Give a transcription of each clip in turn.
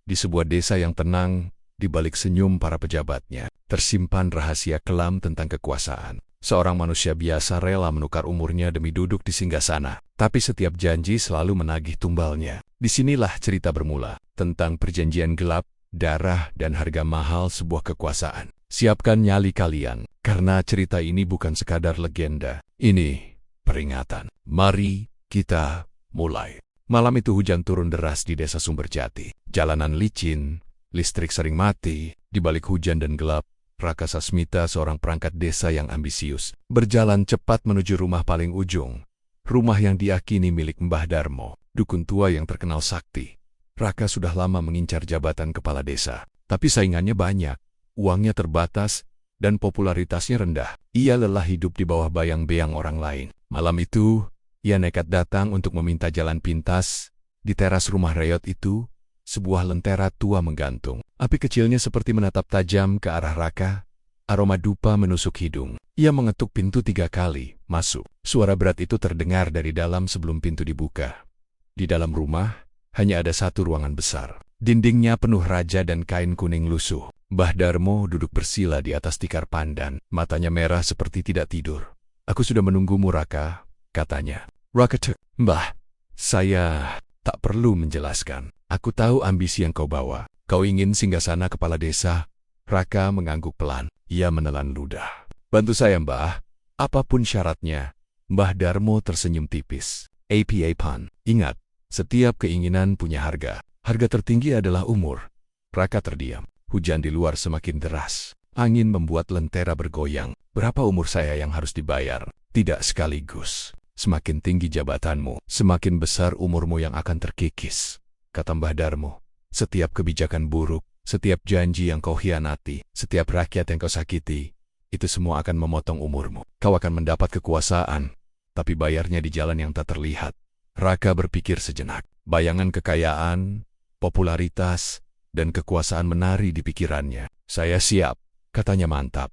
Di sebuah desa yang tenang, di balik senyum para pejabatnya, tersimpan rahasia kelam tentang kekuasaan. Seorang manusia biasa rela menukar umurnya demi duduk di singgasana, tapi setiap janji selalu menagih tumbalnya. Disinilah cerita bermula, tentang perjanjian gelap, darah, dan harga mahal sebuah kekuasaan. Siapkan nyali kalian, karena cerita ini bukan sekadar legenda. Ini peringatan. Mari kita mulai. Malam itu hujan turun deras di desa Sumberjati. Jalanan licin, listrik sering mati. Di balik hujan dan gelap, Raka Sasmita, seorang perangkat desa yang ambisius, berjalan cepat menuju rumah paling ujung. Rumah yang diyakini milik Mbah Darmo, dukun tua yang terkenal sakti. Raka sudah lama mengincar jabatan kepala desa, tapi saingannya banyak, uangnya terbatas, dan popularitasnya rendah. Ia lelah hidup di bawah bayang-bayang orang lain. Malam itu, ia nekat datang untuk meminta jalan pintas. Di teras rumah reot itu, sebuah lentera tua menggantung. Api kecilnya seperti menatap tajam ke arah Raka. Aroma dupa menusuk hidung. Ia mengetuk pintu 3 kali. Masuk. Suara berat itu terdengar dari dalam sebelum pintu dibuka. Di dalam rumah, hanya ada satu ruangan besar. Dindingnya penuh raja dan kain kuning lusuh. Mbah Darmo duduk bersila di atas tikar pandan. Matanya merah seperti tidak tidur. "Aku sudah menunggumu, Raka," katanya. "Raka, Mbah, saya tak perlu menjelaskan. Aku tahu ambisi yang kau bawa. Kau ingin singgasana kepala desa." Raka mengangguk pelan. Ia menelan ludah. "Bantu saya, Mbah. Apapun syaratnya." Mbah Darmo tersenyum tipis. "APA Pan. Ingat, setiap keinginan punya harga. Harga tertinggi adalah umur." Raka terdiam. Hujan di luar semakin deras. Angin membuat lentera bergoyang. "Berapa umur saya yang harus dibayar?" "Tidak sekaligus. Semakin tinggi jabatanmu, semakin besar umurmu yang akan terkikis," kata Mbah Darmo. "Setiap kebijakan buruk, setiap janji yang kau hianati, setiap rakyat yang kau sakiti, itu semua akan memotong umurmu. Kau akan mendapat kekuasaan, tapi bayarnya di jalan yang tak terlihat." Raka berpikir sejenak. Bayangan kekayaan, popularitas, dan kekuasaan menari di pikirannya. "Saya siap," katanya mantap.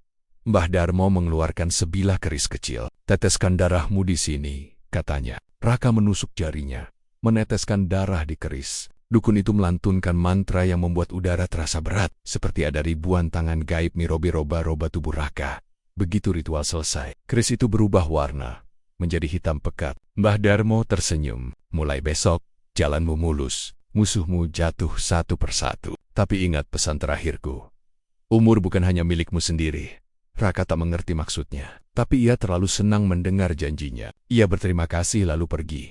Mbah Darmo mengeluarkan sebilah keris kecil. "Teteskan darahmu di sini," katanya. Raka menusuk jarinya, meneteskan darah di keris. Dukun itu melantunkan mantra yang membuat udara terasa berat, seperti ada ribuan tangan gaib mirobi-roba-roba tubuh Raka. Begitu ritual selesai, keris itu berubah warna, menjadi hitam pekat. Mbah Darmo tersenyum. "Mulai besok, jalanmu mulus, musuhmu jatuh satu persatu. Tapi ingat pesan terakhirku. Umur bukan hanya milikmu sendiri." Raka tak mengerti maksudnya, tapi ia terlalu senang mendengar janjinya. Ia berterima kasih lalu pergi.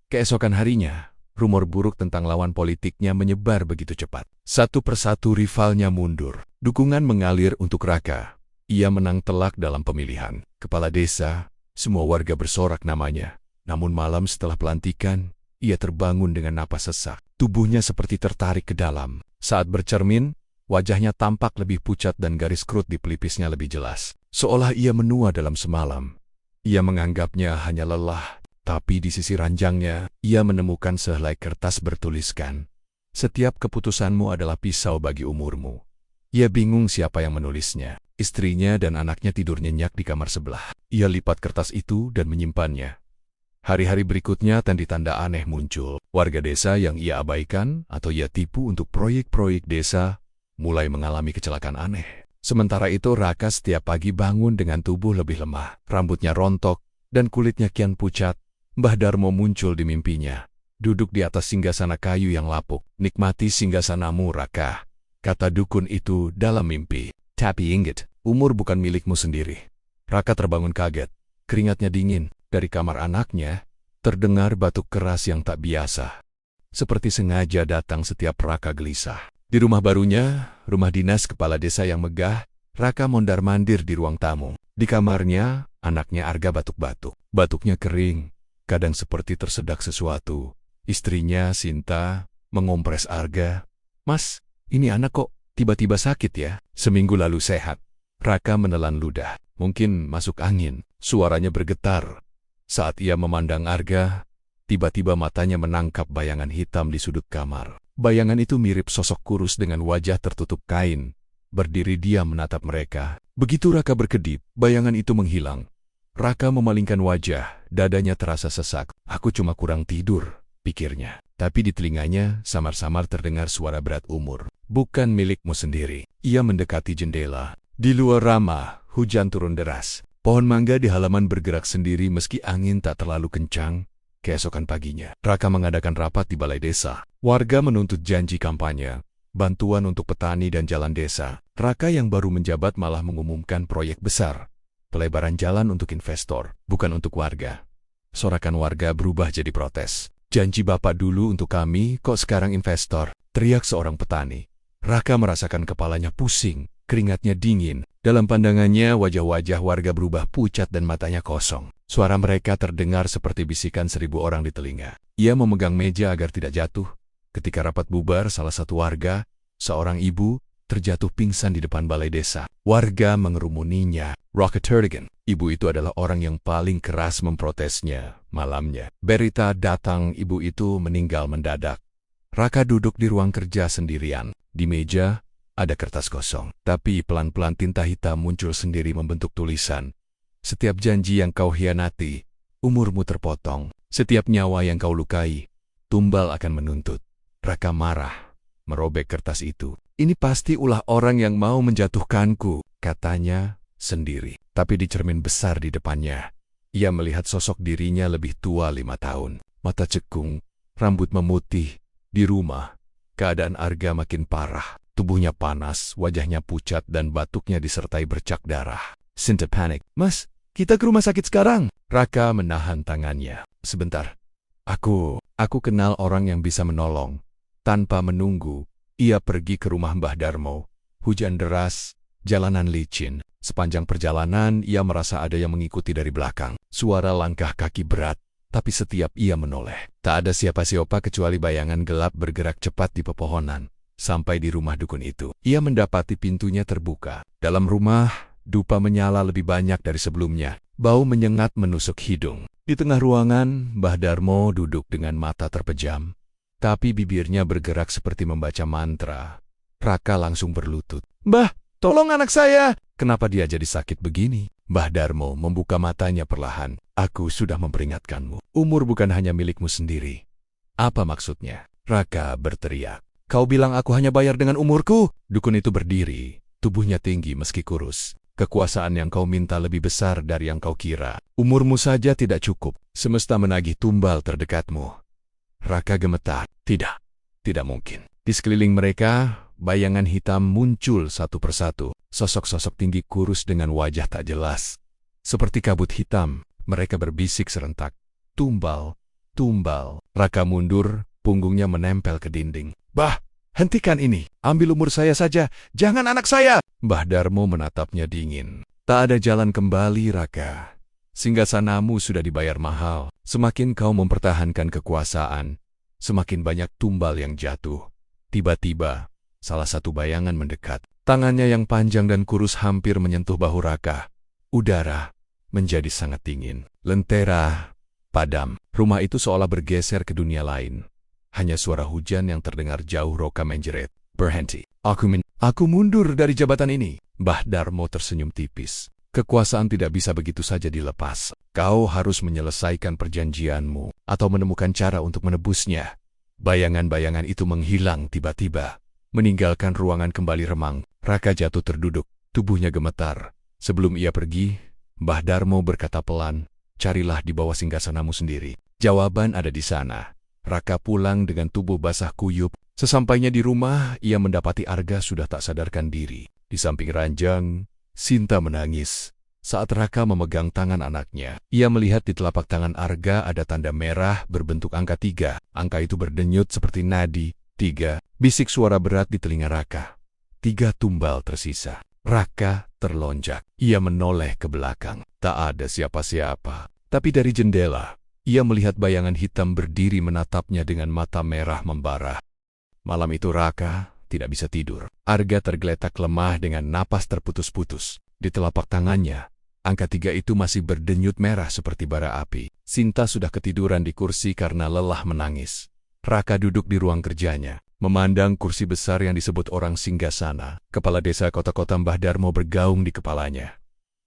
Keesokan harinya, rumor buruk tentang lawan politiknya menyebar begitu cepat. Satu persatu rivalnya mundur. Dukungan mengalir untuk Raka. Ia menang telak dalam pemilihan kepala desa. Semua warga bersorak namanya. Namun malam setelah pelantikan, ia terbangun dengan napas sesak. Tubuhnya seperti tertarik ke dalam. Saat bercermin, wajahnya tampak lebih pucat dan garis kerut di pelipisnya lebih jelas. Seolah ia menua dalam semalam. Ia menganggapnya hanya lelah, tapi di sisi ranjangnya, ia menemukan sehelai kertas bertuliskan, "Setiap keputusanmu adalah pisau bagi umurmu." Ia bingung siapa yang menulisnya. Istrinya dan anaknya tidur nyenyak di kamar sebelah. Ia lipat kertas itu dan menyimpannya. Hari-hari berikutnya tanda-tanda aneh muncul. Warga desa yang ia abaikan atau ia tipu untuk proyek-proyek desa mulai mengalami kecelakaan aneh. Sementara itu Raka setiap pagi bangun dengan tubuh lebih lemah, rambutnya rontok, dan kulitnya kian pucat. Mbah Darmo muncul di mimpinya, duduk di atas singgasana kayu yang lapuk. "Nikmati singgasanamu, Raka," kata dukun itu dalam mimpi. "Tapi ingat, umur bukan milikmu sendiri." Raka terbangun kaget, keringatnya dingin. Dari kamar anaknya, terdengar batuk keras yang tak biasa. Seperti sengaja datang setiap Raka gelisah. Di rumah barunya, rumah dinas kepala desa yang megah, Raka mondar-mandir di ruang tamu. Di kamarnya, anaknya Arga batuk-batuk. Batuknya kering, kadang seperti tersedak sesuatu. Istrinya, Sinta, mengompres Arga. "Mas, ini anak kok tiba-tiba sakit ya? Seminggu lalu sehat." Raka menelan ludah. Mungkin masuk angin. Suaranya bergetar. Saat ia memandang Arga, tiba-tiba matanya menangkap bayangan hitam di sudut kamar. Bayangan itu mirip sosok kurus dengan wajah tertutup kain. Berdiri diam menatap mereka. Begitu Raka berkedip, bayangan itu menghilang. Raka memalingkan wajah, dadanya terasa sesak. "Aku cuma kurang tidur," pikirnya. Tapi di telinganya samar-samar terdengar suara berat umur. Bukan milikmu sendiri. Ia mendekati jendela. Di luar ramah, hujan turun deras. Pohon mangga di halaman bergerak sendiri meski angin tak terlalu kencang. Keesokan paginya, Raka mengadakan rapat di balai desa. Warga menuntut janji kampanye, bantuan untuk petani dan jalan desa. Raka yang baru menjabat malah mengumumkan proyek besar. Pelebaran jalan untuk investor, bukan untuk warga. Sorakan warga berubah jadi protes. Janji Bapak dulu untuk kami, kok sekarang investor? Teriak seorang petani. Raka merasakan kepalanya pusing, keringatnya dingin. Dalam pandangannya, wajah-wajah warga berubah pucat dan matanya kosong. Suara mereka terdengar seperti bisikan 1000 orang di telinga. Ia memegang meja agar tidak jatuh. Ketika rapat bubar, salah satu warga, seorang ibu, terjatuh pingsan di depan balai desa. Warga mengerumuninya. Rocketerdigan. Ibu itu adalah orang yang paling keras memprotesnya. Malamnya, berita datang ibu itu meninggal mendadak. Raka duduk di ruang kerja sendirian. Di meja, ada kertas kosong. Tapi pelan-pelan tinta hitam muncul sendiri membentuk tulisan. Setiap janji yang kau hianati, umurmu terpotong. Setiap nyawa yang kau lukai, tumbal akan menuntut. Raka marah, merobek kertas itu. Ini pasti ulah orang yang mau menjatuhkanku, katanya sendiri. Tapi di cermin besar di depannya, ia melihat sosok dirinya lebih tua 5 tahun. Mata cekung, rambut memutih. Di rumah, keadaan Arga makin parah. Tubuhnya panas, wajahnya pucat dan batuknya disertai bercak darah. Sinta panik. Mas, kita ke rumah sakit sekarang. Raka menahan tangannya. Sebentar. Aku kenal orang yang bisa menolong. Tanpa menunggu, ia pergi ke rumah Mbah Darmo. Hujan deras, jalanan licin. Sepanjang perjalanan, ia merasa ada yang mengikuti dari belakang. Suara langkah kaki berat, tapi setiap ia menoleh, tak ada siapa-siapa kecuali bayangan gelap bergerak cepat di pepohonan. Sampai di rumah dukun itu, ia mendapati pintunya terbuka. Dalam rumah, dupa menyala lebih banyak dari sebelumnya. Bau menyengat menusuk hidung. Di tengah ruangan, Mbah Darmo duduk dengan mata terpejam. Tapi bibirnya bergerak seperti membaca mantra. Raka langsung berlutut. Mbah, tolong anak saya! Kenapa dia jadi sakit begini? Mbah Darmo membuka matanya perlahan. Aku sudah memperingatkanmu. Umur bukan hanya milikmu sendiri. Apa maksudnya? Raka berteriak. Kau bilang aku hanya bayar dengan umurku? Dukun itu berdiri. Tubuhnya tinggi meski kurus. Kekuasaan yang kau minta lebih besar dari yang kau kira. Umurmu saja tidak cukup. Semesta menagih tumbal terdekatmu. Raka gemetar. Tidak mungkin. Di sekeliling mereka, bayangan hitam muncul satu persatu. Sosok-sosok tinggi kurus dengan wajah tak jelas. Seperti kabut hitam, mereka berbisik serentak. Tumbal, tumbal. Raka mundur, punggungnya menempel ke dinding. Bah, hentikan ini. Ambil umur saya saja, jangan anak saya. Mbah Darmo menatapnya dingin. Tak ada jalan kembali, Raka. Singgasanamu sudah dibayar mahal. Semakin kau mempertahankan kekuasaan, semakin banyak tumbal yang jatuh. Tiba-tiba, salah satu bayangan mendekat. Tangannya yang panjang dan kurus hampir menyentuh bahu Raka. Udara menjadi sangat dingin. Lentera padam. Rumah itu seolah bergeser ke dunia lain. Hanya suara hujan yang terdengar jauh. Raka menjerit. Berhenti. Aku mundur dari jabatan ini. Mbah Darmo tersenyum tipis. Kekuasaan tidak bisa begitu saja dilepas. Kau harus menyelesaikan perjanjianmu atau menemukan cara untuk menebusnya. Bayangan-bayangan itu menghilang tiba-tiba. Meninggalkan ruangan kembali remang. Raka jatuh terduduk. Tubuhnya gemetar. Sebelum ia pergi, Mbah Darmo berkata pelan, carilah di bawah singgasanamu sendiri. Jawaban ada di sana. Raka pulang dengan tubuh basah kuyup. Sesampainya di rumah, ia mendapati Arga sudah tak sadarkan diri. Di samping ranjang, Sinta menangis. Saat Raka memegang tangan anaknya, ia melihat di telapak tangan Arga ada tanda merah berbentuk angka 3. Angka itu berdenyut seperti nadi. 3. Bisik suara berat di telinga Raka. 3 tumbal tersisa. Raka terlonjak. Ia menoleh ke belakang. Tak ada siapa-siapa. Tapi dari jendela, ia melihat bayangan hitam berdiri menatapnya dengan mata merah membara. Malam itu Raka tidak bisa tidur. Arga tergeletak lemah dengan napas terputus-putus. Di telapak tangannya, angka 3 itu masih berdenyut merah seperti bara api. Sinta sudah ketiduran di kursi karena lelah menangis. Raka duduk di ruang kerjanya, memandang kursi besar yang disebut orang singgasana. Kepala desa kota-kota Mbah Darmo bergaung di kepalanya.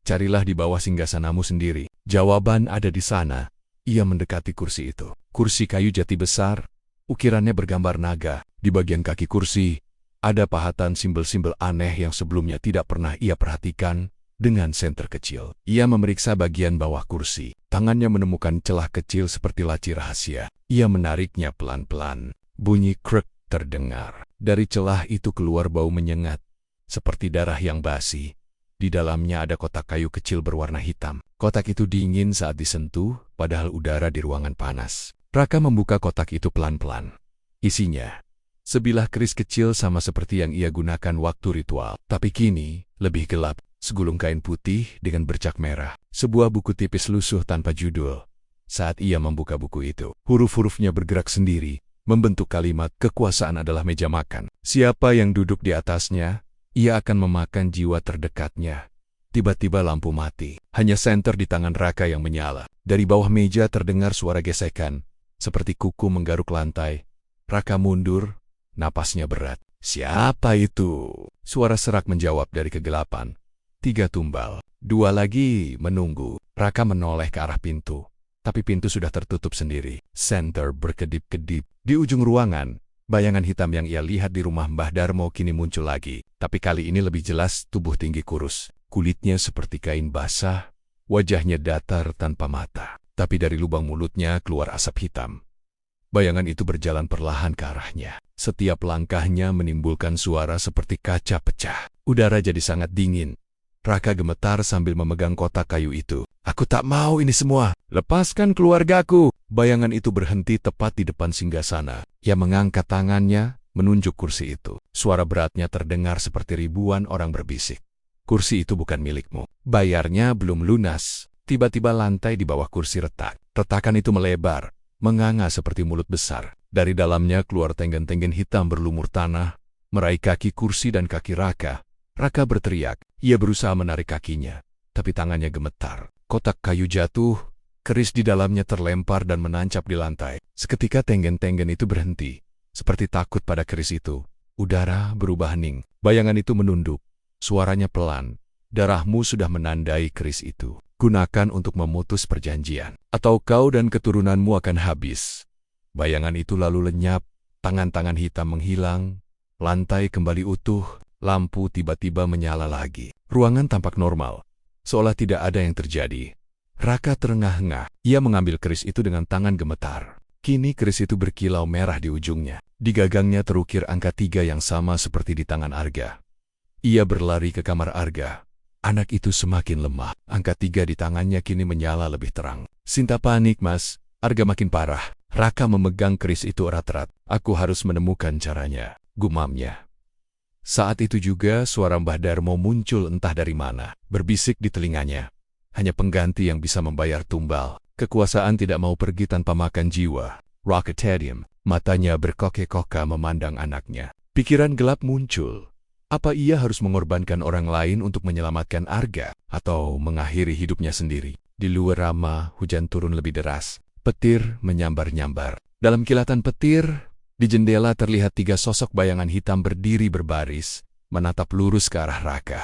Carilah di bawah singgasanamu sendiri. Jawaban ada di sana. Ia mendekati kursi itu. Kursi kayu jati besar, Ukirannya bergambar naga. Di bagian kaki kursi, ada pahatan simbol-simbol aneh yang sebelumnya tidak pernah ia perhatikan. Dengan senter kecil, ia memeriksa bagian bawah kursi. Tangannya menemukan celah kecil seperti laci rahasia. Ia menariknya pelan-pelan. Bunyi krek terdengar. Dari celah itu keluar bau menyengat, seperti darah yang basi. Di dalamnya ada kotak kayu kecil berwarna hitam. Kotak itu dingin saat disentuh, padahal udara di ruangan panas. Raka membuka kotak itu pelan-pelan. Isinya sebilah keris kecil sama seperti yang ia gunakan waktu ritual. Tapi kini, lebih gelap. Segulung kain putih dengan bercak merah. Sebuah buku tipis lusuh tanpa judul. Saat ia membuka buku itu, huruf-hurufnya bergerak sendiri, membentuk kalimat kekuasaan adalah meja makan. Siapa yang duduk di atasnya, ia akan memakan jiwa terdekatnya. Tiba-tiba lampu mati. Hanya senter di tangan Raka yang menyala. Dari bawah meja terdengar suara gesekan, seperti kuku menggaruk lantai. Raka mundur, napasnya berat. Siapa itu? Suara serak menjawab dari kegelapan. 3 tumbal. 2 lagi menunggu. Raka menoleh ke arah pintu. Tapi pintu sudah tertutup sendiri. Senter berkedip-kedip. Di ujung ruangan, bayangan hitam yang ia lihat di rumah Mbah Darmo kini muncul lagi. Tapi kali ini lebih jelas tubuh tinggi kurus. Kulitnya seperti kain basah. Wajahnya datar tanpa mata. Tapi dari lubang mulutnya keluar asap hitam. Bayangan itu berjalan perlahan ke arahnya. Setiap langkahnya menimbulkan suara seperti kaca pecah. Udara jadi sangat dingin. Raka gemetar sambil memegang kotak kayu itu. Aku tak mau ini semua. Lepaskan keluargaku. Bayangan itu berhenti tepat di depan singgasana. Ia mengangkat tangannya, menunjuk kursi itu. Suara beratnya terdengar seperti ribuan orang berbisik. Kursi itu bukan milikmu. Bayarnya belum lunas. Tiba-tiba lantai di bawah kursi retak. Retakan itu melebar, menganga seperti mulut besar. Dari dalamnya keluar tenggen-tenggen hitam berlumur tanah, meraih kaki kursi dan kaki Raka. Raka berteriak. Ia berusaha menarik kakinya, tapi tangannya gemetar. Kotak kayu jatuh, keris di dalamnya terlempar dan menancap di lantai. Seketika tenggen-tenggen itu berhenti, seperti takut pada keris itu. Udara berubah hening. Bayangan itu menunduk. Suaranya pelan. Darahmu sudah menandai keris itu. Gunakan untuk memutus perjanjian, atau kau dan keturunanmu akan habis. Bayangan itu lalu lenyap. Tangan-tangan hitam menghilang. Lantai kembali utuh. Lampu tiba-tiba menyala lagi. Ruangan tampak normal, seolah tidak ada yang terjadi. Raka terengah-engah. Ia mengambil keris itu dengan tangan gemetar. Kini keris itu berkilau merah di ujungnya. Di gagangnya terukir angka 3 yang sama seperti di tangan Arga. Ia berlari ke kamar Arga. Anak itu semakin lemah. Angka 3 di tangannya kini menyala lebih terang. Sinta panik, Mas. Arga makin parah. Raka memegang keris itu erat-erat. Aku harus menemukan caranya, gumamnya. Saat itu juga suara Mbah Darmo muncul entah dari mana, berbisik di telinganya. Hanya pengganti yang bisa membayar tumbal. Kekuasaan tidak mau pergi tanpa makan jiwa. Rocketarium, matanya berkokek-koka memandang anaknya. Pikiran gelap muncul. Apa ia harus mengorbankan orang lain untuk menyelamatkan Arga, atau mengakhiri hidupnya sendiri? Di luar Rama, hujan turun lebih deras. Petir menyambar-nyambar. Dalam kilatan petir, di jendela terlihat 3 sosok bayangan hitam berdiri berbaris, menatap lurus ke arah Raka.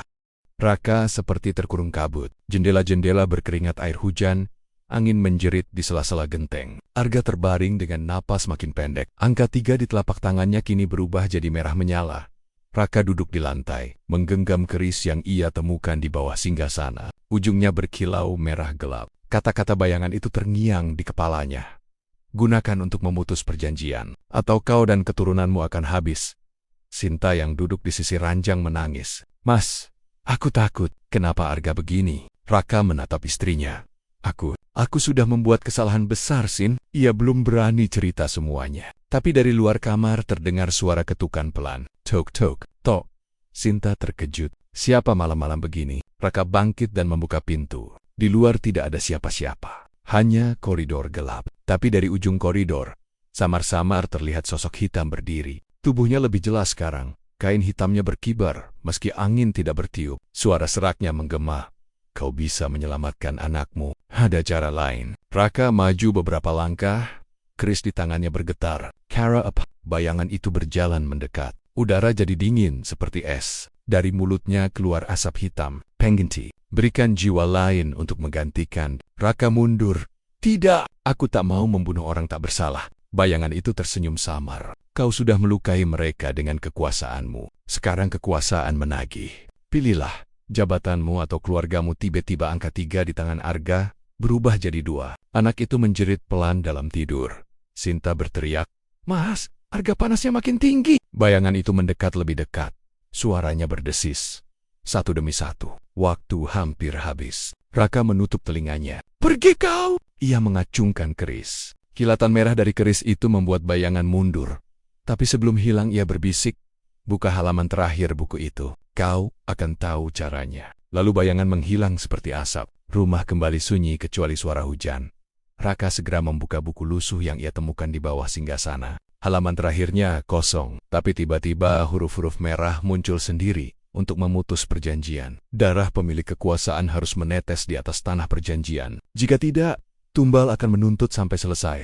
Raka seperti terkurung kabut. Jendela-jendela berkeringat air hujan, angin menjerit di sela-sela genteng. Arga terbaring dengan napas makin pendek. Angka 3 di telapak tangannya kini berubah jadi merah menyala. Raka duduk di lantai, menggenggam keris yang ia temukan di bawah singgasana. Ujungnya berkilau merah gelap. Kata-kata bayangan itu terngiang di kepalanya. Gunakan untuk memutus perjanjian, atau kau dan keturunanmu akan habis. Sinta yang duduk di sisi ranjang menangis. Mas, aku takut. Kenapa Arga begini? Raka menatap istrinya. Aku sudah membuat kesalahan besar, Sin. Ia belum berani cerita semuanya. Tapi dari luar kamar terdengar suara ketukan pelan. Tok tok, tok. Sinta terkejut. Siapa malam-malam begini? Raka bangkit dan membuka pintu. Di luar tidak ada siapa-siapa. Hanya koridor gelap. Tapi dari ujung koridor, samar-samar terlihat sosok hitam berdiri. Tubuhnya lebih jelas sekarang. Kain hitamnya berkibar, meski angin tidak bertiup. Suara seraknya menggema. Kau bisa menyelamatkan anakmu. Ada cara lain. Raka maju beberapa langkah. Keris di tangannya bergetar. Kara apa? Bayangan itu berjalan mendekat. Udara jadi dingin seperti es. Dari mulutnya keluar asap hitam. Pengganti. Berikan jiwa lain untuk menggantikan. Raka mundur. Tidak, aku tak mau membunuh orang tak bersalah. Bayangan itu tersenyum samar. Kau sudah melukai mereka dengan kekuasaanmu. Sekarang kekuasaan menagih. Pilihlah, jabatanmu atau keluargamu. Tiba-tiba angka 3 di tangan Arga berubah jadi 2. Anak itu menjerit pelan dalam tidur. Sinta berteriak, "Mas, Arga panasnya makin tinggi." Bayangan itu mendekat lebih dekat. Suaranya berdesis. Satu demi satu. Waktu hampir habis. Raka menutup telinganya. "Pergi kau!" Ia mengacungkan keris. Kilatan merah dari keris itu membuat bayangan mundur. Tapi sebelum hilang ia berbisik, "Buka halaman terakhir buku itu. Kau akan tahu caranya." Lalu bayangan menghilang seperti asap. Rumah kembali sunyi kecuali suara hujan. Raka segera membuka buku lusuh yang ia temukan di bawah singgasana. Halaman terakhirnya kosong, tapi tiba-tiba huruf-huruf merah muncul sendiri untuk memutus perjanjian. Darah pemilik kekuasaan harus menetes di atas tanah perjanjian. Jika tidak, tumbal akan menuntut sampai selesai.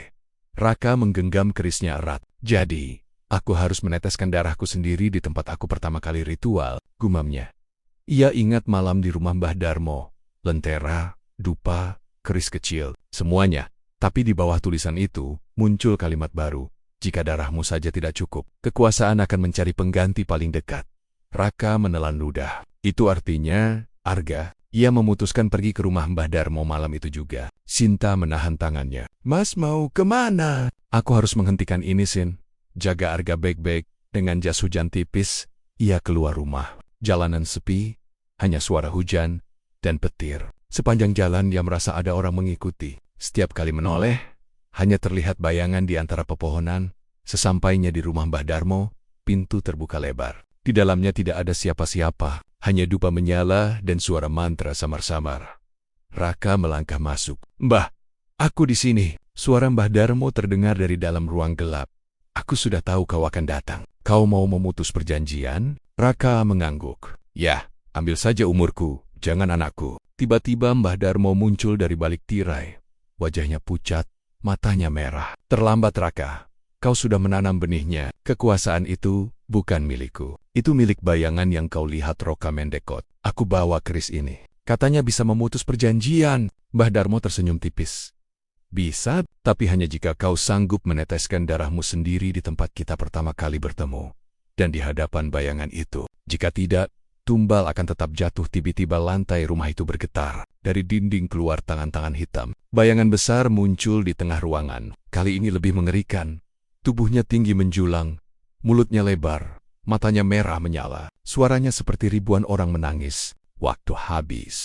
Raka menggenggam kerisnya erat. "Jadi, aku harus meneteskan darahku sendiri di tempat aku pertama kali ritual," gumamnya. Ia ingat malam di rumah Mbah Darmo. Lentera, dupa, keris kecil, semuanya. Tapi di bawah tulisan itu, muncul kalimat baru. "Jika darahmu saja tidak cukup, kekuasaan akan mencari pengganti paling dekat." Raka menelan ludah. Itu artinya, Arga. Ia memutuskan pergi ke rumah Mbah Darmo malam itu juga. Sinta menahan tangannya. "Mas mau kemana?" "Aku harus menghentikan ini, Sin. Jaga Arga baik-baik." Dengan jas hujan tipis, ia keluar rumah. Jalanan sepi, hanya suara hujan dan petir. Sepanjang jalan ia merasa ada orang mengikuti. Setiap kali menoleh, hanya terlihat bayangan di antara pepohonan. Sesampainya di rumah Mbah Darmo, pintu terbuka lebar. Di dalamnya tidak ada siapa-siapa, hanya dupa menyala dan suara mantra samar-samar. Raka melangkah masuk. "Mbah, aku di sini." Suara Mbah Darmo terdengar dari dalam ruang gelap. "Aku sudah tahu kau akan datang. Kau mau memutus perjanjian?" Raka mengangguk. "Ya, ambil saja umurku, jangan anakku." Tiba-tiba Mbah Darmo muncul dari balik tirai. Wajahnya pucat, matanya merah. "Terlambat, Raka. Kau sudah menanam benihnya. Kekuasaan itu bukan milikku. Itu milik bayangan yang kau lihat Roka Mendekot. Aku bawa keris ini. Katanya bisa memutus perjanjian." Mbah Darmo tersenyum tipis. "Bisa, tapi hanya jika kau sanggup meneteskan darahmu sendiri di tempat kita pertama kali bertemu. Dan di hadapan bayangan itu. Jika tidak, tumbal akan tetap jatuh." Tiba-tiba lantai rumah itu bergetar. Dari dinding keluar tangan-tangan hitam. Bayangan besar muncul di tengah ruangan. Kali ini lebih mengerikan. Tubuhnya tinggi menjulang. Mulutnya lebar. Matanya merah menyala. Suaranya seperti ribuan orang menangis. Waktu habis.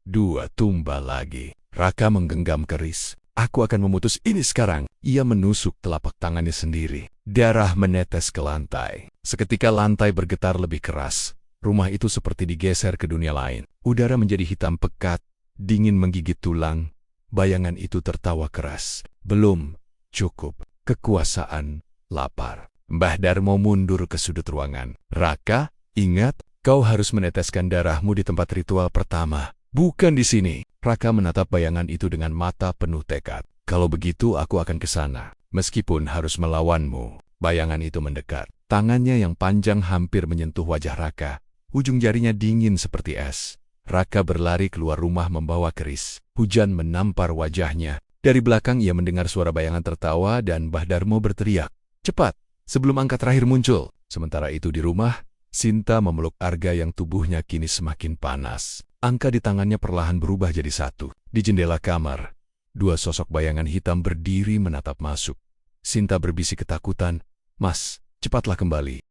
2 tumbal lagi. Raka menggenggam keris. "Aku akan memutus ini sekarang." Ia menusuk telapak tangannya sendiri. Darah menetes ke lantai. Seketika lantai bergetar lebih keras. Rumah itu seperti digeser ke dunia lain. Udara menjadi hitam pekat, dingin menggigit tulang. Bayangan itu tertawa keras. "Belum cukup. Kekuasaan lapar." Mbah Darmo mundur ke sudut ruangan. "Raka, ingat, kau harus meneteskan darahmu di tempat ritual pertama. Bukan di sini." Raka menatap bayangan itu dengan mata penuh tekad. "Kalau begitu aku akan ke sana, meskipun harus melawanmu." Bayangan itu mendekat. Tangannya yang panjang hampir menyentuh wajah Raka. Ujung jarinya dingin seperti es. Raka berlari keluar rumah membawa keris. Hujan menampar wajahnya. Dari belakang ia mendengar suara bayangan tertawa dan Mbah Darmo berteriak, "Cepat, sebelum angka terakhir muncul." Sementara itu di rumah, Sinta memeluk Arga yang tubuhnya kini semakin panas. Angka di tangannya perlahan berubah jadi 1. Di jendela kamar, 2 sosok bayangan hitam berdiri menatap masuk. Sinta berbisik ketakutan, "Mas, cepatlah kembali."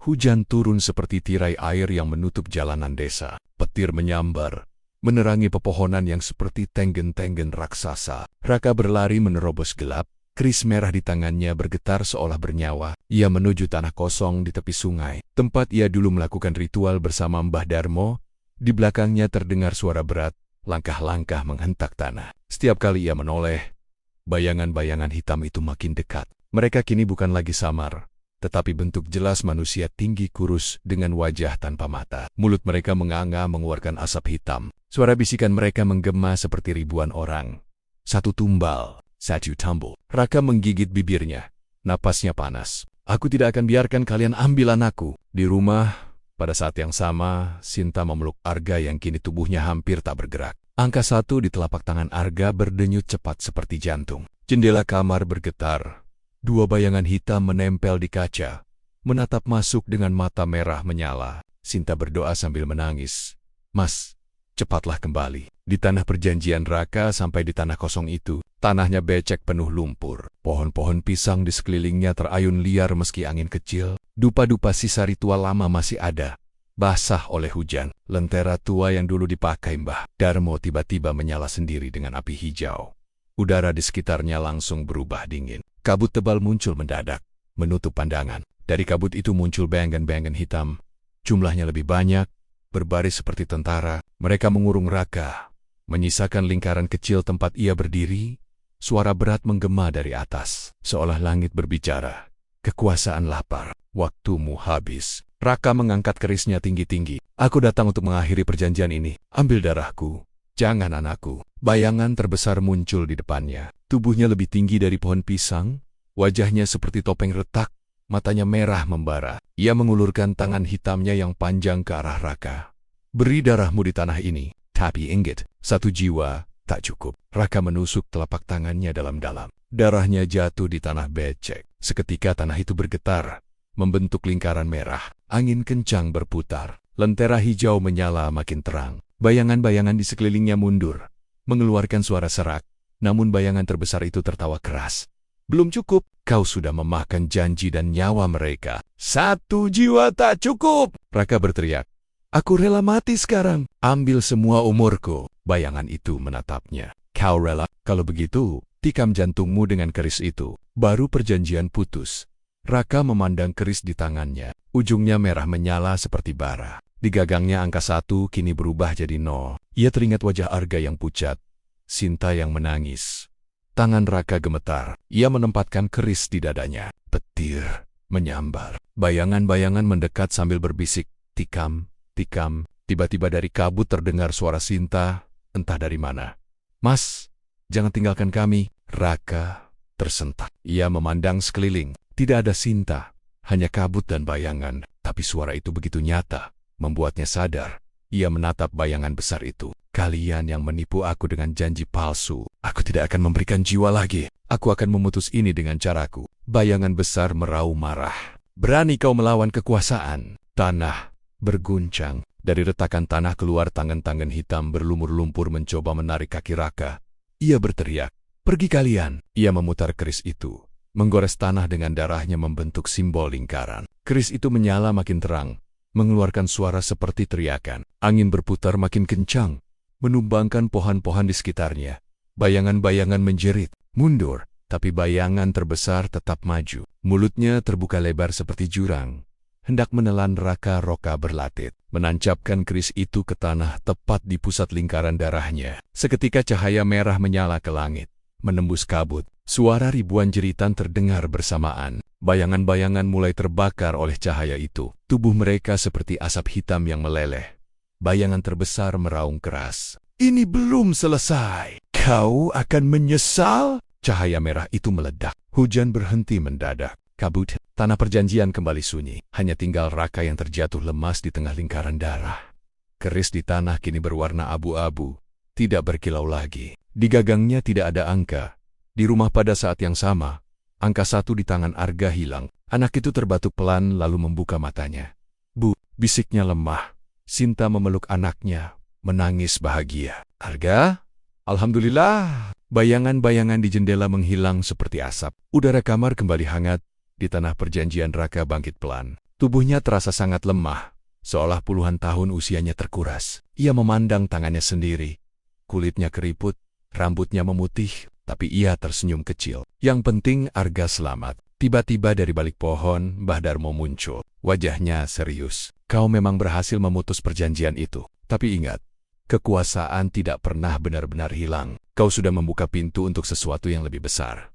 Hujan turun seperti tirai air yang menutup jalanan desa. Petir menyambar, menerangi pepohonan yang seperti tenggen-tenggen raksasa. Raka berlari menerobos gelap. Keris merah di tangannya bergetar seolah bernyawa. Ia menuju tanah kosong di tepi sungai, tempat ia dulu melakukan ritual bersama Mbah Darmo. Di belakangnya terdengar suara berat, langkah-langkah menghentak tanah. Setiap kali ia menoleh, bayangan-bayangan hitam itu makin dekat. Mereka kini bukan lagi samar, tetapi bentuk jelas manusia tinggi kurus dengan wajah tanpa mata. Mulut mereka menganga mengeluarkan asap hitam. Suara bisikan mereka menggema seperti ribuan orang. 1 tumbal. 1 tumble. Raka menggigit bibirnya. Napasnya panas. "Aku tidak akan biarkan kalian ambil anakku." Di rumah, pada saat yang sama, Sinta memeluk Arga yang kini tubuhnya hampir tak bergerak. Angka 1 di telapak tangan Arga berdenyut cepat seperti jantung. Jendela kamar bergetar. Dua bayangan hitam menempel di kaca, menatap masuk dengan mata merah menyala. Sinta berdoa sambil menangis. Mas, cepatlah kembali. Di tanah perjanjian Raka sampai di tanah kosong itu, tanahnya becek penuh lumpur. Pohon-pohon pisang di sekelilingnya terayun liar meski angin kecil. Dupa-dupa sisa ritual lama masih ada, basah oleh hujan. Lentera tua yang dulu dipakai Mbah Darmo tiba-tiba menyala sendiri dengan api hijau. Udara di sekitarnya langsung berubah dingin. Kabut tebal muncul mendadak, menutup pandangan. Dari kabut itu muncul bayangan-bayangan hitam. Jumlahnya lebih banyak, berbaris seperti tentara. Mereka mengurung Raka, menyisakan lingkaran kecil tempat ia berdiri. Suara berat menggema dari atas, seolah langit berbicara. Kekuasaan lapar, waktumu habis. Raka mengangkat kerisnya tinggi-tinggi. Aku datang untuk mengakhiri perjanjian ini. Ambil darahku, jangan anakku. Bayangan terbesar muncul di depannya. Tubuhnya lebih tinggi dari pohon pisang. Wajahnya seperti topeng retak. Matanya merah membara. Ia mengulurkan tangan hitamnya yang panjang ke arah Raka. Beri darahmu di tanah ini. Tapi ingat, satu jiwa tak cukup. Raka menusuk telapak tangannya dalam-dalam. Darahnya jatuh di tanah becek. Seketika tanah itu bergetar, membentuk lingkaran merah. Angin kencang berputar. Lentera hijau menyala makin terang. Bayangan-bayangan di sekelilingnya mundur, mengeluarkan suara serak. Namun bayangan terbesar itu tertawa keras. Belum cukup, kau sudah memakan janji dan nyawa mereka. Satu jiwa tak cukup, Raka berteriak. Aku rela mati sekarang. Ambil semua umurku. Bayangan itu menatapnya. Kau rela? Kalau begitu, tikam jantungmu dengan keris itu. Baru perjanjian putus. Raka memandang keris di tangannya. Ujungnya merah menyala seperti bara. Di gagangnya angka 1 kini berubah jadi 0. Ia teringat wajah Arga yang pucat. Sinta yang menangis. Tangan Raka gemetar. Ia menempatkan keris di dadanya. Petir menyambar. Bayangan-bayangan mendekat sambil berbisik. Tikam, tikam. Tiba-tiba dari kabut terdengar suara Sinta, entah dari mana. Mas, jangan tinggalkan kami. Raka tersentak. Ia memandang sekeliling. Tidak ada Sinta, hanya kabut dan bayangan. Tapi suara itu begitu nyata, membuatnya sadar. Ia menatap bayangan besar itu. Kalian yang menipu aku dengan janji palsu. Aku tidak akan memberikan jiwa lagi. Aku akan memutus ini dengan caraku. Bayangan besar meraung marah. Berani kau melawan kekuasaan? Tanah berguncang. Dari retakan tanah keluar tangan-tangan hitam berlumur lumpur mencoba menarik kaki Raka. Ia berteriak, pergi kalian. Ia memutar keris itu, menggores tanah dengan darahnya membentuk simbol lingkaran. Keris itu menyala makin terang, mengeluarkan suara seperti teriakan. Angin berputar makin kencang, menumbangkan pohon-pohon di sekitarnya. Bayangan-bayangan menjerit, mundur, tapi bayangan terbesar tetap maju. Mulutnya terbuka lebar seperti jurang, hendak menelan Raka. Roka berlatih, menancapkan keris itu ke tanah tepat di pusat lingkaran darahnya. Seketika cahaya merah menyala ke langit, menembus kabut. Suara ribuan jeritan terdengar bersamaan. Bayangan-bayangan mulai terbakar oleh cahaya itu. Tubuh mereka seperti asap hitam yang meleleh. Bayangan terbesar meraung keras. Ini belum selesai. Kau akan menyesal? Cahaya merah itu meledak. Hujan berhenti mendadak. Kabut, tanah perjanjian kembali sunyi. Hanya tinggal Raka yang terjatuh lemas di tengah lingkaran darah. Keris di tanah kini berwarna abu-abu, tidak berkilau lagi. Di gagangnya tidak ada angka. Di rumah pada saat yang sama, angka 1 di tangan Arga hilang. Anak itu terbatuk pelan lalu membuka matanya. Bu, bisiknya lemah. Sinta memeluk anaknya, menangis bahagia. Arga? Alhamdulillah. Bayangan-bayangan di jendela menghilang seperti asap. Udara kamar kembali hangat. Di tanah perjanjian Raka bangkit pelan. Tubuhnya terasa sangat lemah, seolah puluhan tahun usianya terkuras. Ia memandang tangannya sendiri. Kulitnya keriput, rambutnya memutih, tapi ia tersenyum kecil. Yang penting Arga selamat. Tiba-tiba dari balik pohon, Mbah Darmo muncul. Wajahnya serius. Kau memang berhasil memutus perjanjian itu. Tapi ingat, kekuasaan tidak pernah benar-benar hilang. Kau sudah membuka pintu untuk sesuatu yang lebih besar.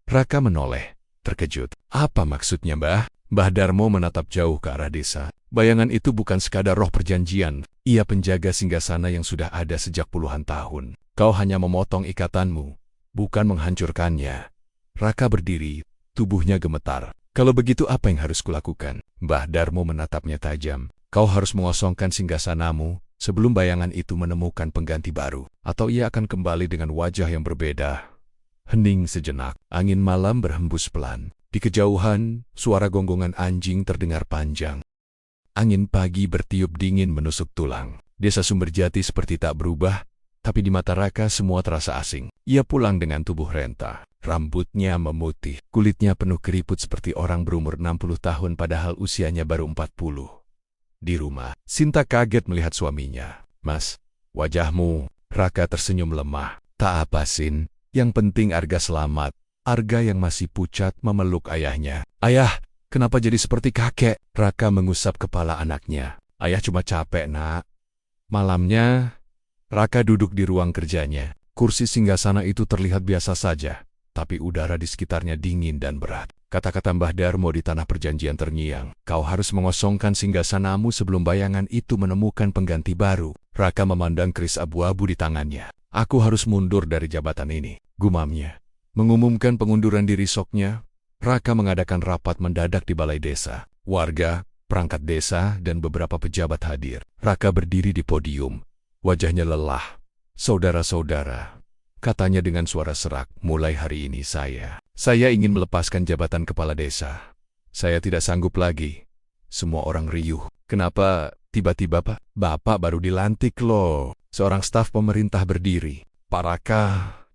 Raka menoleh, terkejut. Apa maksudnya, Mbah? Mbah Darmo menatap jauh ke arah desa. Bayangan itu bukan sekadar roh perjanjian. Ia penjaga singgasana yang sudah ada sejak puluhan tahun. Kau hanya memotong ikatanmu, bukan menghancurkannya. Raka berdiri, tubuhnya gemetar. Kalau begitu apa yang harus kulakukan? Mbah Darmo menatapnya tajam. Kau harus mengosongkan singgasanamu sebelum bayangan itu menemukan pengganti baru. Atau ia akan kembali dengan wajah yang berbeda. Hening sejenak, angin malam berhembus pelan. Di kejauhan, suara gonggongan anjing terdengar panjang. Angin pagi bertiup dingin menusuk tulang. Desa Sumberjati seperti tak berubah, tapi di mata Raka semua terasa asing. Ia pulang dengan tubuh renta. Rambutnya memutih, kulitnya penuh keriput seperti orang berumur 60 tahun padahal usianya baru 40. Di rumah, Sinta kaget melihat suaminya. "Mas, wajahmu." Raka tersenyum lemah. "Tak apa, Sin. Yang penting Arga selamat." Arga yang masih pucat memeluk ayahnya. "Ayah, kenapa jadi seperti kakek?" Raka mengusap kepala anaknya. "Ayah cuma capek, nak." Malamnya, Raka duduk di ruang kerjanya. Kursi singgasana itu terlihat biasa saja, tapi udara di sekitarnya dingin dan berat. Kata-kata Mbah Darmo di tanah perjanjian terngiang. "Kau harus mengosongkan singgasanamu sebelum bayangan itu menemukan pengganti baru." Raka memandang keris abu-abu di tangannya. "Aku harus mundur dari jabatan ini," gumamnya. Mengumumkan pengunduran diri soknya, Raka mengadakan rapat mendadak di balai desa. Warga, perangkat desa, dan beberapa pejabat hadir. Raka berdiri di podium. Wajahnya lelah. "Saudara-saudara," katanya dengan suara serak, "mulai hari ini saya ingin melepaskan jabatan kepala desa. Saya tidak sanggup lagi." Semua orang riuh. "Kenapa tiba-tiba, Pak? Bapak baru dilantik loh." Seorang staf pemerintah berdiri. "Pak Raka,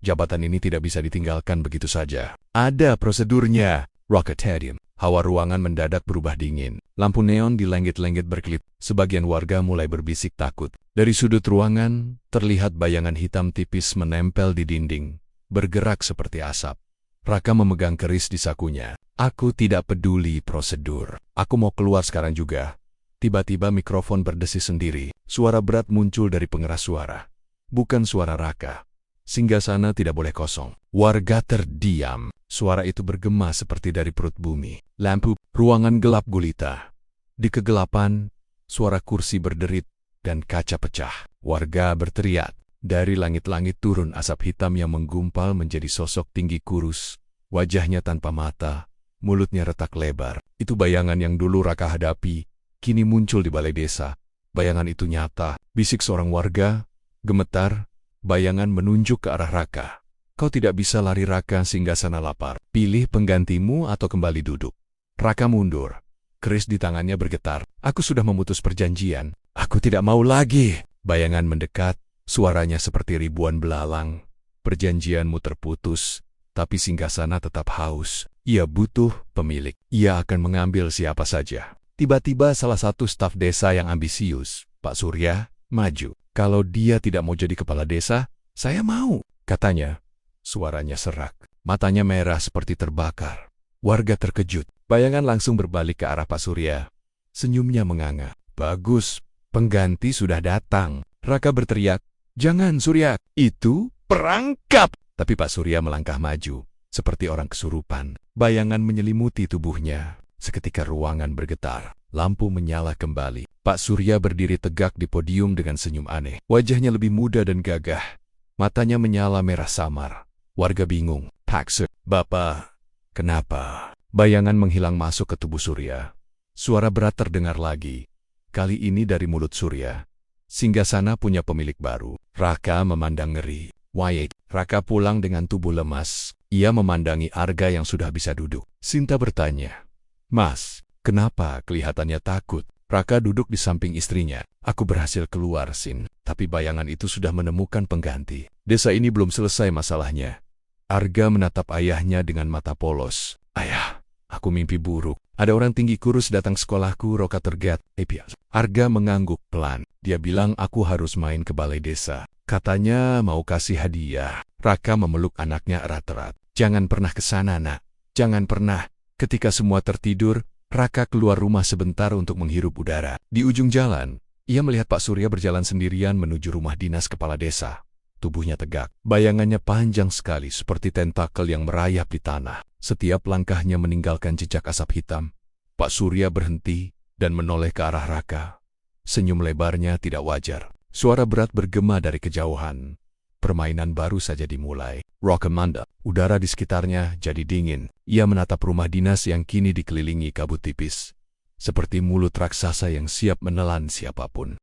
jabatan ini tidak bisa ditinggalkan begitu saja. Ada prosedurnya." Rocketarium. Hawa ruangan mendadak berubah dingin. Lampu neon di lenggit-lenggit berkelip. Sebagian warga mulai berbisik takut. Dari sudut ruangan, terlihat bayangan hitam tipis menempel di dinding, bergerak seperti asap. Raka memegang keris di sakunya. "Aku tidak peduli prosedur. Aku mau keluar sekarang juga." Tiba-tiba mikrofon berdesis sendiri. Suara berat muncul dari pengeras suara. Bukan suara Raka. Singgasana tidak boleh kosong. Warga terdiam. Suara itu bergema seperti dari perut bumi. Lampu, ruangan gelap gulita. Di kegelapan, suara kursi berderit dan kaca pecah. Warga berteriak. Dari langit-langit turun asap hitam yang menggumpal menjadi sosok tinggi kurus. Wajahnya tanpa mata, mulutnya retak lebar. Itu bayangan yang dulu Raka hadapi, kini muncul di balai desa. Bayangan itu nyata. Bisik seorang warga, gemetar. Bayangan menunjuk ke arah Raka. "Kau tidak bisa lari, Raka, singgasana lapar. Pilih penggantimu atau kembali duduk." Raka mundur. Keris di tangannya bergetar. "Aku sudah memutus perjanjian. Aku tidak mau lagi." Bayangan mendekat, suaranya seperti ribuan belalang. "Perjanjianmu terputus, tapi singgasana tetap haus. Ia butuh pemilik. Ia akan mengambil siapa saja." Tiba-tiba salah satu staf desa yang ambisius, Pak Surya, maju. "Kalau dia tidak mau jadi kepala desa, saya mau," katanya. Suaranya serak, matanya merah seperti terbakar. Warga terkejut. Bayangan langsung berbalik ke arah Pak Surya. Senyumnya menganga. "Bagus, pengganti sudah datang." Raka berteriak, "Jangan, Surya, itu perangkap!" Tapi Pak Surya melangkah maju, seperti orang kesurupan. Bayangan menyelimuti tubuhnya. Seketika ruangan bergetar. Lampu menyala kembali. Pak Surya berdiri tegak di podium dengan senyum aneh. Wajahnya lebih muda dan gagah. Matanya menyala merah samar. Warga bingung. "Pak Surya, Bapak, kenapa?" Bayangan menghilang masuk ke tubuh Surya. Suara berat terdengar lagi. Kali ini dari mulut Surya. "Singgasana punya pemilik baru." Raka memandang ngeri. "Wait." Raka pulang dengan tubuh lemas. Ia memandangi Arga yang sudah bisa duduk. Sinta bertanya, "Mas, kenapa kelihatannya takut?" Raka duduk di samping istrinya. "Aku berhasil keluar, Sin. Tapi bayangan itu sudah menemukan pengganti. Desa ini belum selesai masalahnya." Arga menatap ayahnya dengan mata polos. "Ayah, aku mimpi buruk. Ada orang tinggi kurus datang sekolahku." Roka tergat. Arga mengangguk pelan. "Dia bilang aku harus main ke balai desa. Katanya mau kasih hadiah." Raka memeluk anaknya erat-erat. "Jangan pernah ke sana, nak. Jangan pernah." Ketika semua tertidur, Raka keluar rumah sebentar untuk menghirup udara. Di ujung jalan, ia melihat Pak Surya berjalan sendirian menuju rumah dinas kepala desa. Tubuhnya tegak. Bayangannya panjang sekali seperti tentakel yang merayap di tanah. Setiap langkahnya meninggalkan jejak asap hitam. Pak Surya berhenti dan menoleh ke arah Raka. Senyum lebarnya tidak wajar. Suara berat bergema dari kejauhan. Permainan baru saja dimulai. Rokamanda. Udara di sekitarnya jadi dingin. Ia menatap rumah dinas yang kini dikelilingi kabut tipis. Seperti mulut raksasa yang siap menelan siapapun.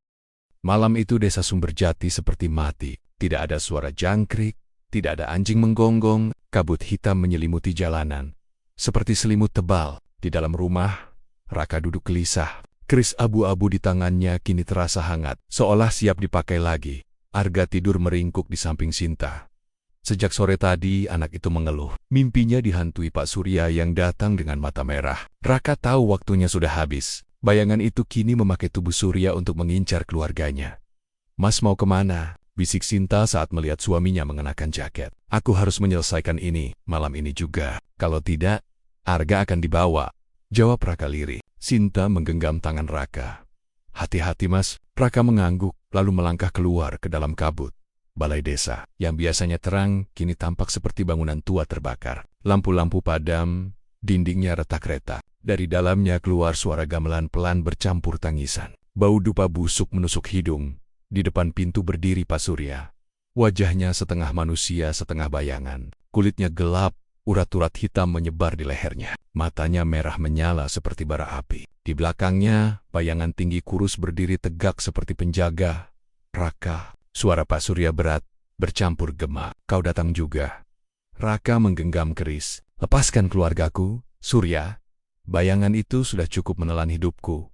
Malam itu desa Sumberjati seperti mati. Tidak ada suara jangkrik, tidak ada anjing menggonggong, kabut hitam menyelimuti jalanan. seperti selimut tebal. Di dalam rumah, Raka duduk gelisah. Keris abu-abu di tangannya kini terasa hangat, seolah siap dipakai lagi. Arga tidur meringkuk di samping Sinta. Sejak sore tadi, anak itu mengeluh. Mimpinya dihantui Pak Surya yang datang dengan mata merah. Raka tahu waktunya sudah habis. Bayangan itu kini memakai tubuh Surya untuk mengincar keluarganya. "Mas mau kemana?" bisik Sinta saat melihat suaminya mengenakan jaket. "Aku harus menyelesaikan ini, malam ini juga. Kalau tidak, Arga akan dibawa," jawab Raka lirih. Sinta menggenggam tangan Raka. "Hati-hati mas." Raka mengangguk, lalu melangkah keluar ke dalam kabut. Balai desa, yang biasanya terang, kini tampak seperti bangunan tua terbakar. Lampu-lampu padam, dindingnya retak-retak. Dari dalamnya keluar suara gamelan pelan bercampur tangisan. Bau dupa busuk menusuk hidung. Di depan pintu berdiri Pak Surya. Wajahnya setengah manusia, setengah bayangan. Kulitnya gelap, urat-urat hitam menyebar di lehernya. Matanya merah menyala seperti bara api. Di belakangnya, bayangan tinggi kurus berdiri tegak seperti penjaga. "Raka." Suara Pak Surya berat, bercampur gema. "Kau datang juga." Raka menggenggam keris. "Lepaskan keluargaku, Surya. Bayangan itu sudah cukup menelan hidupku."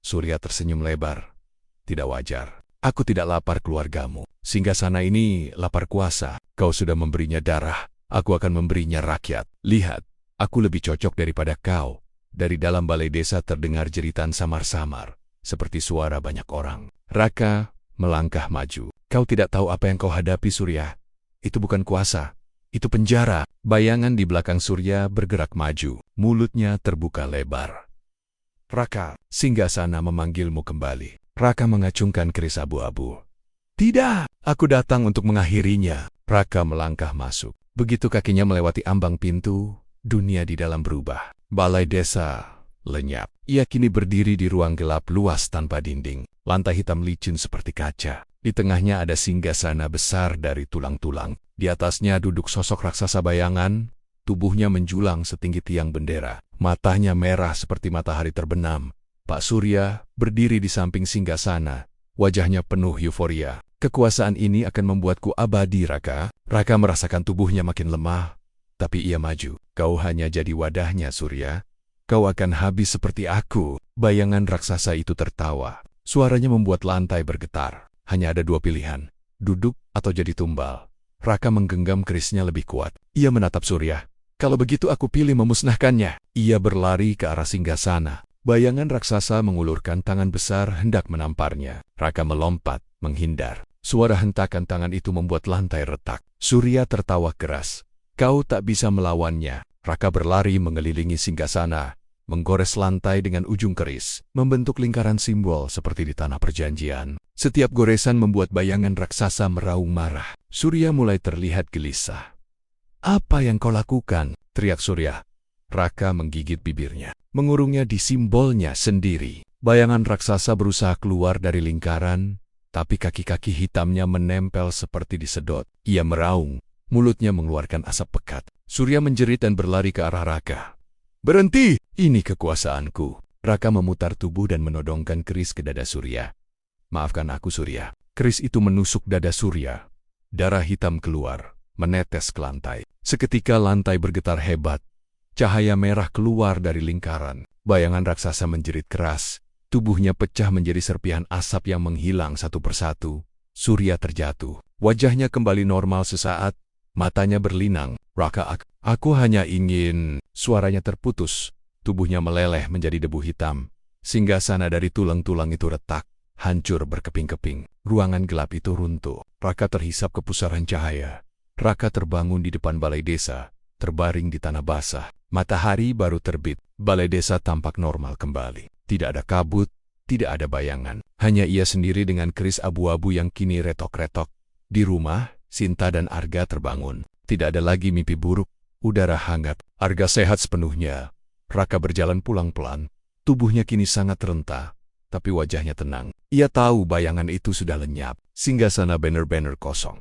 Surya tersenyum lebar. "Tidak wajar. Aku tidak lapar keluargamu. Singgasana ini lapar kuasa. Kau sudah memberinya darah. Aku akan memberinya rakyat. Lihat, aku lebih cocok daripada kau." Dari dalam balai desa terdengar jeritan samar-samar, seperti suara banyak orang. Raka melangkah maju. "Kau tidak tahu apa yang kau hadapi, Surya. Itu bukan kuasa, itu penjara." Bayangan di belakang Surya bergerak maju, mulutnya terbuka lebar. "Raka, Singgasana memanggilmu kembali." Raka mengacungkan keris abu-abu. "Tidak, aku datang untuk mengakhirinya." Raka melangkah masuk. Begitu kakinya melewati ambang pintu, dunia di dalam berubah. Balai desa lenyap. Ia kini berdiri di ruang gelap luas tanpa dinding. Lantai hitam licin seperti kaca. Di tengahnya ada singgasana besar dari tulang-tulang. Di atasnya duduk sosok raksasa bayangan, tubuhnya menjulang setinggi tiang bendera. Matanya merah seperti matahari terbenam. Pak Surya berdiri di samping singgasana. Wajahnya penuh euforia. "Kekuasaan ini akan membuatku abadi, Raka." Raka merasakan tubuhnya makin lemah. Tapi ia maju. "Kau hanya jadi wadahnya, Surya. Kau akan habis seperti aku." Bayangan raksasa itu tertawa. Suaranya membuat lantai bergetar. Hanya ada dua pilihan, duduk atau jadi tumbal. Raka menggenggam kerisnya lebih kuat. Ia menatap Surya. "Kalau begitu aku pilih memusnahkannya." Ia berlari ke arah singgasana. Bayangan raksasa mengulurkan tangan besar hendak menamparnya. Raka melompat, menghindar. Suara hentakan tangan itu membuat lantai retak. Surya tertawa keras. "Kau tak bisa melawannya." Raka berlari mengelilingi singgasana, menggores lantai dengan ujung keris, membentuk lingkaran simbol seperti di tanah perjanjian. Setiap goresan membuat bayangan raksasa meraung marah. Surya mulai terlihat gelisah. "Apa yang kau lakukan?" teriak Surya. Raka menggigit bibirnya, mengurungnya di simbolnya sendiri. Bayangan raksasa berusaha keluar dari lingkaran, tapi kaki-kaki hitamnya menempel seperti disedot. Ia meraung, mulutnya mengeluarkan asap pekat. Surya menjerit dan berlari ke arah Raka. "Berhenti! Ini kekuasaanku." Raka memutar tubuh dan menodongkan keris ke dada Surya. "Maafkan aku, Surya." Keris itu menusuk dada Surya. Darah hitam keluar, menetes ke lantai. Seketika lantai bergetar hebat. Cahaya merah keluar dari lingkaran. Bayangan raksasa menjerit keras. Tubuhnya pecah menjadi serpihan asap yang menghilang satu persatu. Surya terjatuh. Wajahnya kembali normal sesaat. Matanya berlinang. "Raka, aku hanya ingin..." Suaranya terputus. Tubuhnya meleleh menjadi debu hitam. Singgasana dari tulang-tulang itu retak, hancur berkeping-keping. Ruangan gelap itu runtuh. Raka terhisap kepusaran cahaya. Raka terbangun di depan balai desa, terbaring di tanah basah. Matahari baru terbit. Balai desa tampak normal kembali. Tidak ada kabut, tidak ada bayangan. Hanya ia sendiri dengan keris abu-abu yang kini retok-retok. Di rumah, Sinta dan Arga terbangun. Tidak ada lagi mimpi buruk. Udara hangat. Arga sehat sepenuhnya. Raka berjalan pulang pelan. Tubuhnya kini sangat renta, tapi wajahnya tenang. Ia tahu bayangan itu sudah lenyap. Singgasana benar-benar kosong.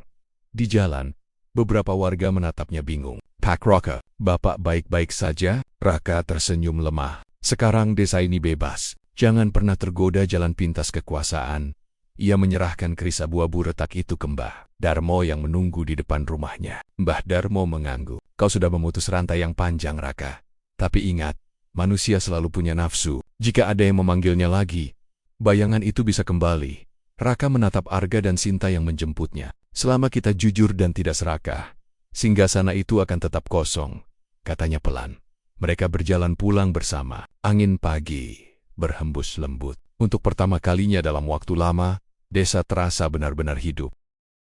Di jalan, beberapa warga menatapnya bingung. "Pak Raka, Bapak baik-baik saja?" Raka tersenyum lemah. "Sekarang desa ini bebas. Jangan pernah tergoda jalan pintas kekuasaan." Ia menyerahkan keris abu-abu retak itu ke Mbah Darmo yang menunggu di depan rumahnya. Mbah Darmo mengangguk. "Kau sudah memutus rantai yang panjang, Raka. Tapi ingat, manusia selalu punya nafsu. Jika ada yang memanggilnya lagi, bayangan itu bisa kembali. Raka menatap Arga dan Sinta yang menjemputnya. Selama kita jujur dan tidak serakah, singgasana itu akan tetap kosong, katanya pelan. Mereka berjalan pulang bersama. Angin pagi berhembus lembut. Untuk pertama kalinya dalam waktu lama, desa terasa benar-benar hidup.